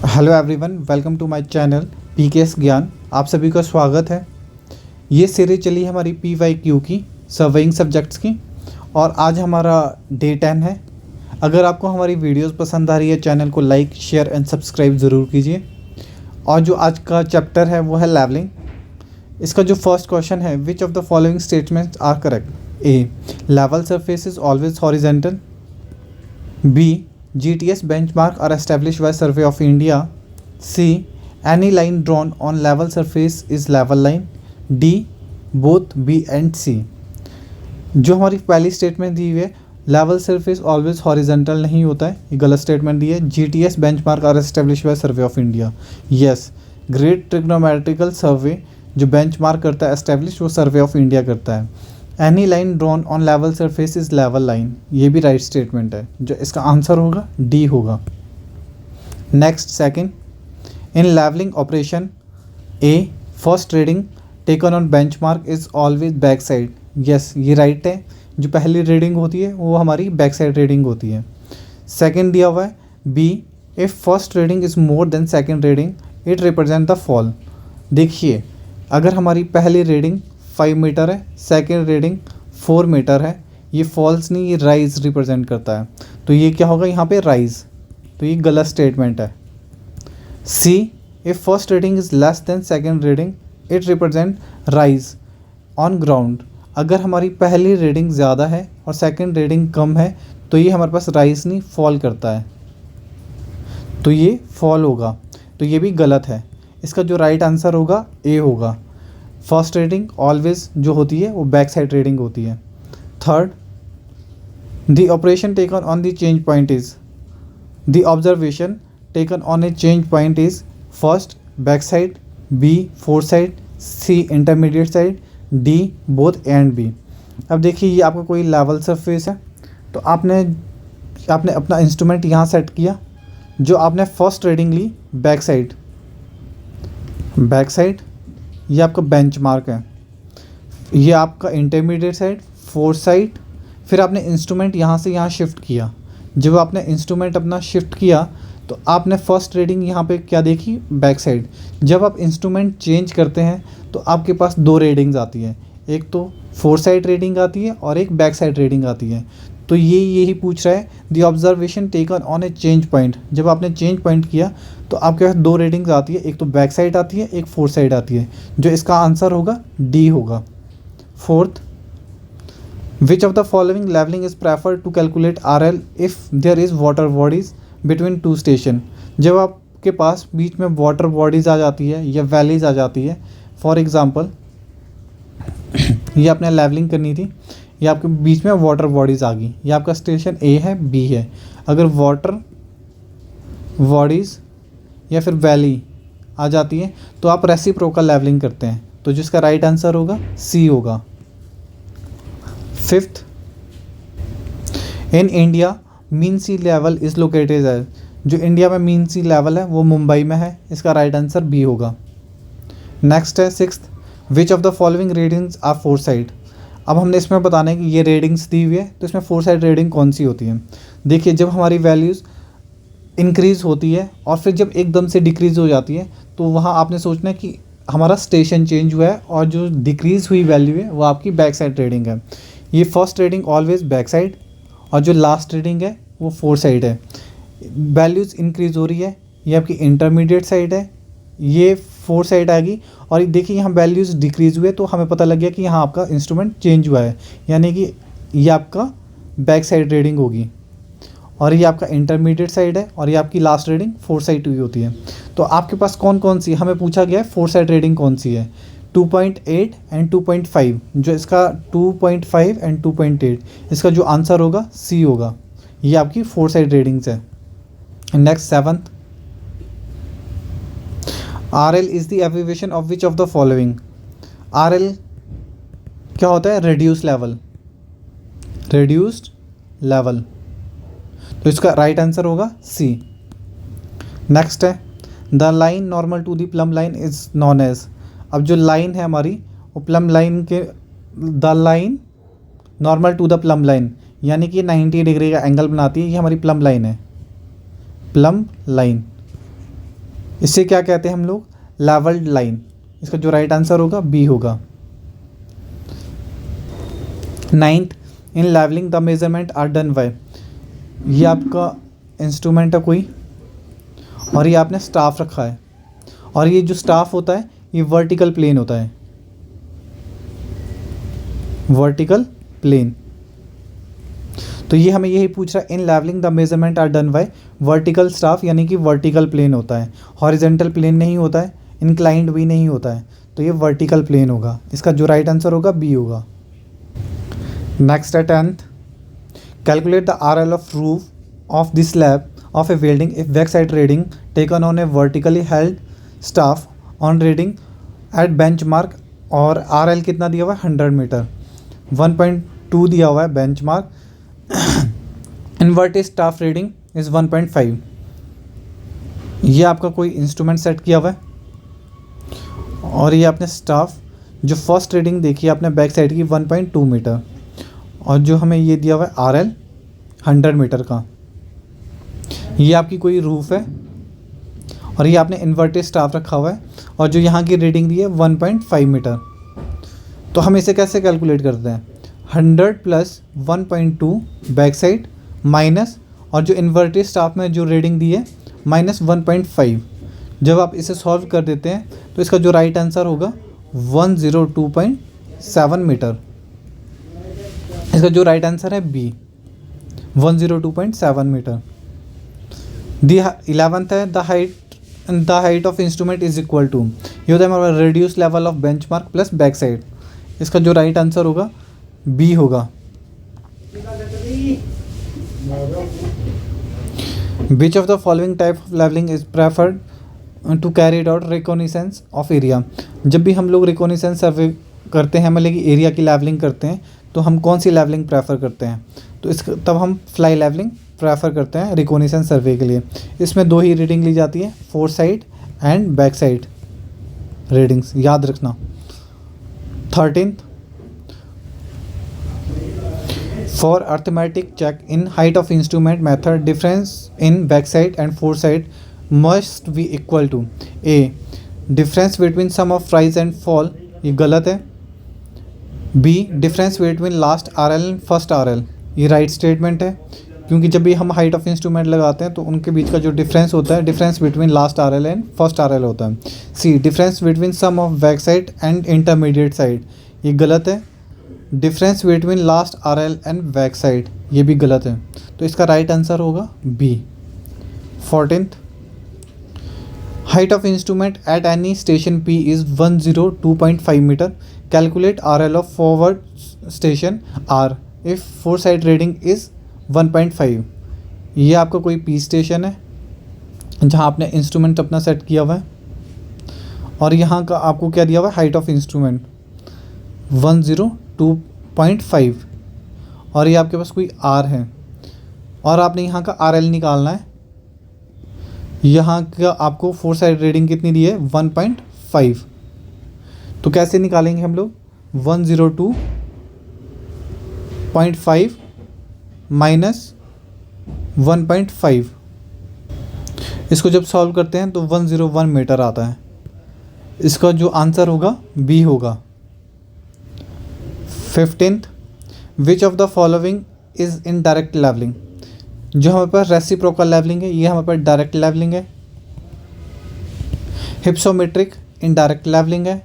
Hello everyone, welcome to my channel PKS Gyan. आप सभी का स्वागत है। ये सीरीज चली हमारी PYQ की सर्वेइंग सब्जेक्ट्स की और आज हमारा डे 10 है। अगर आपको हमारी वीडियोस पसंद आ रही है, चैनल को लाइक शेयर एंड सब्सक्राइब ज़रूर कीजिए। और जो आज का चैप्टर है वो है लेवलिंग। इसका जो फर्स्ट क्वेश्चन है, which of the following statements are correct? A, level surface is always horizontal. B, GTS benchmark are established by Survey of India. C, any line drawn on level surface is level line. D, both B and C. जो हमारी पहली statement दी हुई है, level surface always horizontal नहीं होता है, ये गलत स्टेटमेंट दी है। GTS benchmark are establish by survey of India. Yes, great trigonometrical survey जो बेंचमार्क करता है एस्टेब्लिश, वो सर्वे ऑफ इंडिया करता है। Any line drawn on level surface is level line, ये भी राइट स्टेटमेंट है। जो इसका आंसर होगा डी होगा। Next second, in levelling operation A, first reading taken on benchmark is always back sight. Yes, ये राइट है। जो पहली रीडिंग होती है वो हमारी बैक साइड रीडिंग होती है। सेकंड दिया हुआ है B, if first reading is more than second reading it represent the fall. देखिए, अगर हमारी पहली रीडिंग 5 मीटर है, सेकेंड रीडिंग 4 मीटर है, ये फॉल्स नहीं, ये राइज रिप्रेजेंट करता है। तो ये क्या होगा यहाँ पे, राइज। तो ये गलत स्टेटमेंट है। C, if first reading is less than second reading it represent rise on ground. अगर हमारी पहली रीडिंग ज़्यादा है और सेकेंड रीडिंग कम है तो ये हमारे पास राइज नहीं, फॉल करता है। तो ये फॉल होगा। तो ये भी गलत है। इसका जो राइट आंसर होगा ए होगा। फर्स्ट रीडिंग ऑलवेज जो होती है वो बैक साइड रीडिंग होती है। Third, the operation taken on the change point is, the observation taken on a change point is first back sight, B fore sight, C intermediate sight, D both A and B. अब देखिए, ये आपका कोई level surface है तो आपने अपना instrument यहाँ सेट किया। जो आपने फर्स्ट रीडिंग ली बैक साइड, ये आपका बेंचमार्क है। ये आपका इंटरमीडिएट साइड, फोर साइड। फिर आपने इंस्ट्रूमेंट यहाँ से यहाँ शिफ्ट किया। जब आपने इंस्ट्रूमेंट अपना शिफ्ट किया तो आपने फर्स्ट रीडिंग यहाँ पे क्या देखी, बैक साइड। जब आप इंस्ट्रूमेंट चेंज करते हैं तो आपके पास दो रीडिंग्स आती हैं, एक तो फोर साइड रीडिंग आती है और एक बैक साइड रीडिंग आती है। तो यही पूछ रहा है, the observation taken on a change point. जब आपने चेंज पॉइंट किया तो आपके पास दो रीडिंग्स आती है, एक तो बैक साइड आती है, एक फोर साइड आती है। जो इसका आंसर होगा डी होगा। Fourth, which of the following levelling is prefer to calculate RL if there is water bodies between two station. जब आपके पास बीच में वाटर बॉडीज़ आ जाती है या वैलीज आ जाती है, फॉर एग्ज़ाम्पल ये आपने लेवलिंग करनी थी, ये आपके बीच में वाटर बॉडीज़ आ गई, ये आपका स्टेशन ए है, बी है। अगर वाटर बॉडीज़ या फिर वैली आ जाती है तो आप रेसिप्रोकल लेवलिंग करते हैं। तो जिसका राइट आंसर होगा सी होगा। Fifth, in India mean sea level is located at, जो इंडिया में मीन सी लेवल है वो मुंबई में है। इसका राइट आंसर बी होगा। नेक्स्ट है sixth, which of the following readings are fore sight. अब हमने इसमें बताना है कि ये रीडिंग्स दी हुई है तो इसमें फोर साइड रीडिंग कौन सी होती है। देखिए, जब हमारी वैल्यूज़ इंक्रीज़ होती है और फिर जब एकदम से डिक्रीज़ हो जाती है तो वहाँ आपने सोचना है कि हमारा स्टेशन चेंज हुआ है और जो डिक्रीज़ हुई वैल्यू है वो आपकी बैक साइड रीडिंग है। ये first reading always back side और जो लास्ट रीडिंग है वो फोर साइड है। वैल्यूज़ इंक्रीज़ हो रही है, ये आपकी इंटरमीडिएट साइड है, ये फोर साइड आएगी। और देखिए, यहाँ वैल्यूज़ डिक्रीज़ हुए तो हमें पता लग गया कि यहाँ आपका इंस्ट्रूमेंट चेंज हुआ है, यानी कि ये आपका बैक साइड रीडिंग होगी। और ये आपका इंटरमीडिएट साइड है और ये आपकी लास्ट रीडिंग फोर साइड हुई होती है। तो आपके पास कौन कौन सी, हमें पूछा गया है फोर साइड रीडिंग कौन सी है, 2.8 एंड 2.5। जो इसका 2.5 एंड 2.8, इसका जो आंसर होगा सी होगा। ये आपकी फोर साइड रीडिंग्स है। Next seventh, RL is the abbreviation of which of the following. RL क्या होता है, रिड्यूस लेवल, रिड्यूस्ड लेवल। तो इसका राइट आंसर होगा सी। नेक्स्ट है, the line normal to the plumb line is known as. अब जो लाइन है हमारी वो प्लम लाइन के, the line normal to the plumb line, यानी कि 90 डिग्री का एंगल बनाती है, ये हमारी प्लम लाइन है, प्लम लाइन। इसे क्या कहते हैं हम लोग? Levelled line. इसका जो राइट आंसर होगा बी होगा। 9th, in levelling the measurement are done by. ये आपका इंस्ट्रूमेंट है कोई, और ये आपने स्टाफ रखा है, और ये जो स्टाफ होता है ये वर्टिकल प्लेन होता है, वर्टिकल प्लेन। तो ये हमें यही पूछ रहा है, in levelling the measurement are done by vertical staff, यानी कि वर्टिकल प्लेन होता है, हॉरिजेंटल प्लेन नहीं होता है, इंक्लाइंड भी नहीं होता है, तो ये वर्टिकल प्लेन होगा। इसका जो राइट आंसर होगा बी होगा। नेक्स्ट है 10th, calculate the RL of roof of this slab of a building if back sight reading taken on a vertically held staff on reading at bench mark, और RL कितना दिया हुआ है? 100 metre. 1.2 दिया हुआ है bench mark. Inverted staff reading is 1.5। ये आपका कोई इंस्ट्रूमेंट सेट किया हुआ है, और ये आपने स्टाफ जो फर्स्ट रीडिंग देखी है आपने बैक साइड की 1.2 मीटर, और जो हमें ये दिया हुआ है RL 100 मीटर का। ये आपकी कोई रूफ है, और ये आपने इन्वर्टेड स्टाफ रखा हुआ है, और जो यहाँ की रीडिंग दी है 1.5 मीटर। तो हम इसे कैसे कैलकुलेट करते हैं? 100 प्लस 1.2 बैक साइड माइनस, और जो इन्वर्टेड स्टाफ में जो रीडिंग दी है माइनस 1.5। जब आप इसे सॉल्व कर देते हैं तो इसका जो राइट आंसर होगा 102.7 मीटर। इसका जो राइट आंसर है बी, 102.7 मीटर। दी 11th है, the height of instrument is equal to, ये होता है हमारा reduce level of benchmark plus back sight. इसका जो राइट आंसर होगा बी होगा। Which of the following type of levelling is preferred to carry out reconnaissance of area. जब भी हम लोग रिकॉग्निसेंस सर्वे करते हैं, मतलब कि एरिया की लेवलिंग करते हैं, तो हम कौन सी लेवलिंग प्रेफर करते हैं? तो तब हम फ्लाई लेवलिंग प्रेफर करते हैं रिकॉग्निसेंस सर्वे के लिए। इसमें 2 ही रीडिंग ली जाती है, fore sight and back sight readings, याद रखना। 13th, for arithmetic check in height of instrument method difference in back sight and fore sight must be equal to a difference between sum of rise and fall, ये गलत है। B difference between last RL and first RL, ये right statement है, क्योंकि जब भी हम height of instrument लगाते हैं तो उनके बीच का जो डिफरेंस होता है difference between last RL and first RL होता है। C difference between sum of back sight and intermediate sight, ये गलत है। Difference between last RL and back sight, ये भी गलत है, तो इसका राइट आंसर होगा B. 14th, height of instrument at any station P is 102.5 metre. Calculate RL of forward station R if fore sight reading is 1.5। ये आपका कोई P स्टेशन है जहाँ आपने इंस्ट्रूमेंट अपना सेट किया हुआ है, और यहाँ का आपको क्या दिया हुआ है? हाइट ऑफ इंस्ट्रूमेंट 102.5, और ये आपके पास कोई R है, और आपने यहाँ का RL निकालना है। यहाँ का आपको फोर साइड रीडिंग कितनी दी है? 1.5। तो कैसे निकालेंगे हम लोग? 102.5 माइनस 1.5, इसको जब सॉल्व करते हैं तो 101 मीटर आता है। इसका जो आंसर होगा बी होगा। 15th, which of the following is indirect levelling. जो हमारे पास रेसिप्रोकल लेवलिंग है, ये हमारे पास डायरेक्ट लेवलिंग है। हिप्सोमेट्रिक इनडायरेक्ट लेवलिंग है।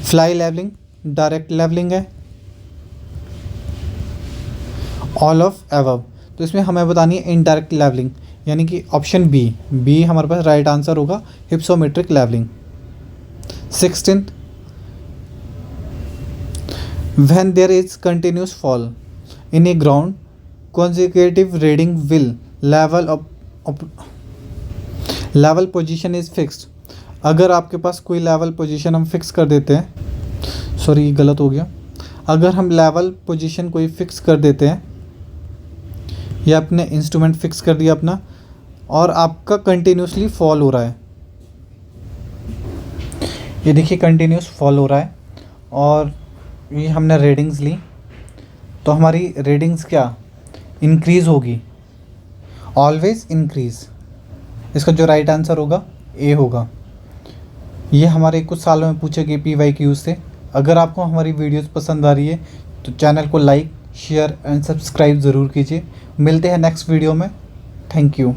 फ्लाई लेवलिंग डायरेक्ट लेवलिंग है। ऑल ऑफ एबव, तो इसमें हमें बतानी है इनडायरेक्ट लेवलिंग, यानी कि ऑप्शन बी हमारे पास राइट आंसर होगा, hypsometric levelling. 16th, when there is continuous fall in a ground consecutive reading will level position is fixed। अगर आपके पास कोई लेवल पोजीशन हम फिक्स कर देते हैं, सॉरी गलत हो गया, अगर हम लेवल पोजीशन कोई फिक्स कर देते हैं, या अपने इंस्ट्रूमेंट फिक्स कर दिया अपना, और आपका कंटिन्यूसली फॉल हो रहा है, ये देखिए कंटिन्यूस फॉल हो रहा है, और ये हमने रीडिंग्स ली, तो हमारी रीडिंग्स क्या इंक्रीज़ होगी, ऑलवेज इंक्रीज़। इसका जो राइट आंसर होगा ए होगा। ये हमारे कुछ सालों में पूछे गए PYQ से। अगर आपको हमारी वीडियोस पसंद आ रही है तो चैनल को लाइक, शेयर एंड सब्सक्राइब ज़रूर कीजिए। मिलते हैं नेक्स्ट वीडियो में। Thank you.